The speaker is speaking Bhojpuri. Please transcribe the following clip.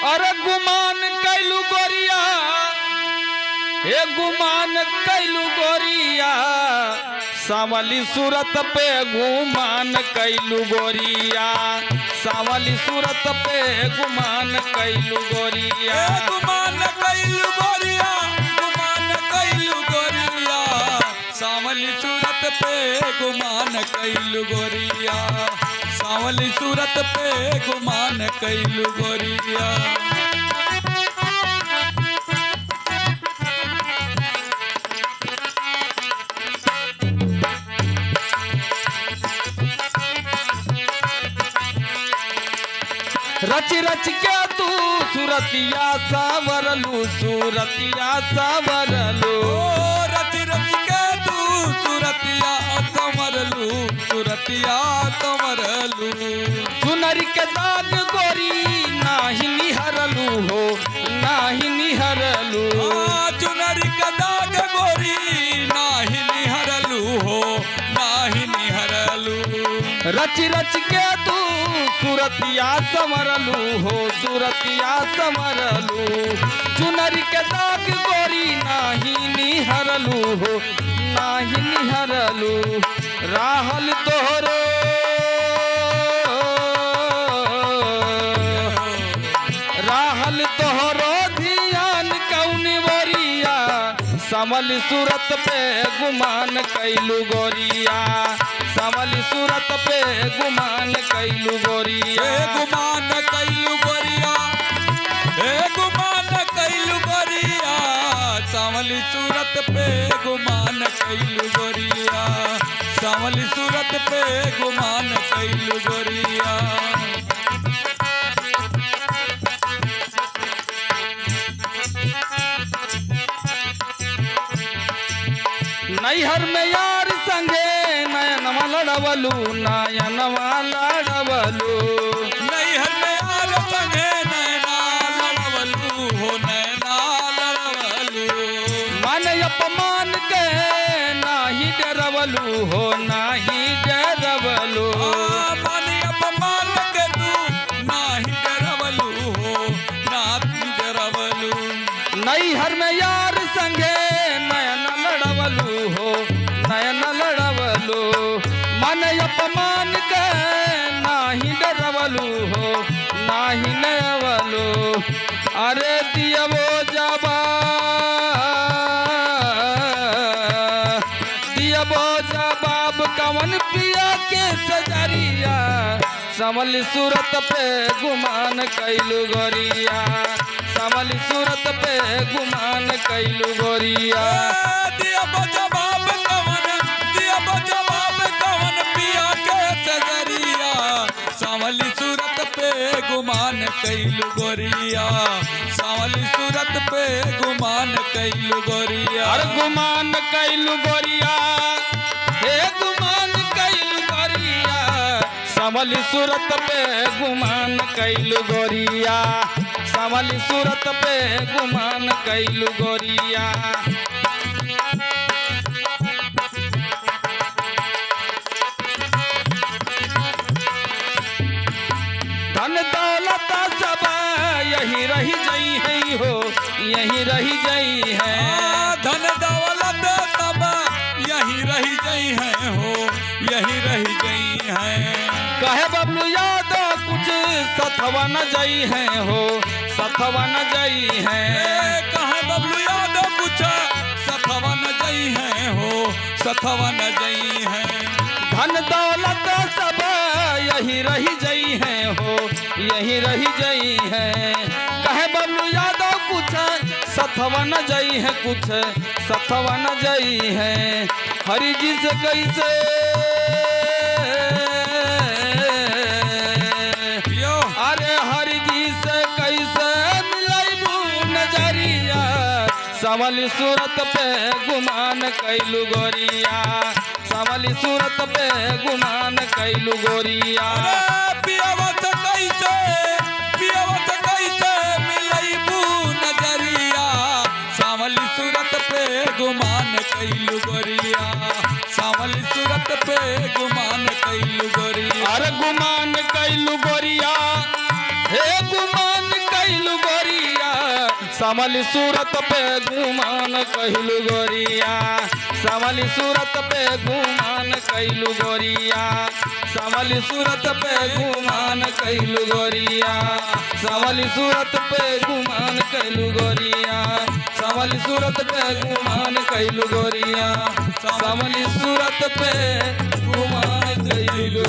अरे गुमान कैलू गोरिया, हे गुमान कैलू गोरिया, सावली सूरत पे गुमान कैलू गोरिया, सावली सूरत पे गुमान कैलू गोरिया, गुमान कैलू गोरिया, गुमान कैलू गोरिया, सावली सूरत पे गुमान कैलू गोरिया, सावली सूरत पे गुमान कैलू गोरिया। रच रच के तू सूरतिया सावरलू, सूरतिया सावरलू, रच रच के तू सूरतिया संवरलू, सूरतिया संवरलू। चुनरी के दाग गोरी नाही निहरलू हो, नाही निहरलू, चुनरी के दाग गोरी नाही निहरलू हो, नाही निहरलू। रच रच के तू सूरतिया संवरलू हो, सूरतिया संवरलू, चुनरी के दाग गोरी नाही निहरलू हो, नाही निहरलू। राहल तोहरो राहल तोहरो धियान कौनी वरिया, सावली सूरत पे गुमान कैलू गोरिया, सावली सूरत पे गुमान कैलू गोरिया, गुमान कैलू गोरिया, गुमान कैलू गोरिया, सावली सूरत पे गुमान कैलू गोरिया, सावली सूरत पे गुमान कैलू गोरिया। नैहर में यार संगे नयनवा लड़वलू, नयनवा लड़वलू, नैहर में यार संगे नैना लड़वलू हो, नैना लड़वलू। मन अपमान के नाही डरवलू हो, नाही डरवलू, मन अपमान के तू नाही डरवलू हो, नाही डरवलू। नैहर में यार संगे नयन लड़वलू हो, नयन लड़वलू, मन अपमान के नाही डरवलू हो, नाही डरवलू। अरे दियवो जबा दियवो जवाब कवन पिया के सजरिया, सावली सूरत पे गुमान कैलू गोरिया, सावली सूरत पे गुमान कैलू गोरिया। दिया जवाब कवन, दिया जवाब कवन पिया के सजरिया, सावली सूरत पे गुमान कैलू गोरिया, सावली सूरत पे गुमान कैलू गोरिया। अरे गुमान कैलू गोरिया, हे गुमान कैलू गोरिया, सावली सूरत पे गुमान कैलू गोरिया, सावली सूरत पे गुमान कैलू गोरिया। धन दौलत सब यही रही जई है हो, यही रही जई है, धन दौलत सब यही रही गई है हो, यही रही गई है। कहे बबलू यादव कुछ सथवा न जई है हो, सथवा न जई है, कहे बबलू यादव कुछ सथवा न जई है हो, सथवा न जई है। धन दौलत सब यही रही जई है हो, यही रही जई है, कहे बबलू यादव कुछ सथवा न जई है, कुछ सथवा न जई है। हरि जी से कैसे अरे हरि जी से कैसे मिलैबू नजरिया, सावली सूरत पे गुमान कैलू गोरिया, सावली सूरत पे गुमान कैलू गोरिया। पियावा से कैसे, पियावा से कैसे मिलैबू नजरिया, सावली सूरत पे गुमान कैलू गोरिया, सावली सूरत पे गुमान कैलू गोरिया। अरे गुमान कैलू गोरिया, हे गुमान कैलू कैलू गोरिया सावली सूरत पे गुमान कैलू गोरिया सावली सूरत पे गुमान कैलू गोरिया सावली सूरत पे गुमान कैलू गोरिया सावली सूरत पे गुमान कैलू गोरिया सावली सूरत पे गुमान कैलू गोरिया सावली सूरत पे गुमान कैलू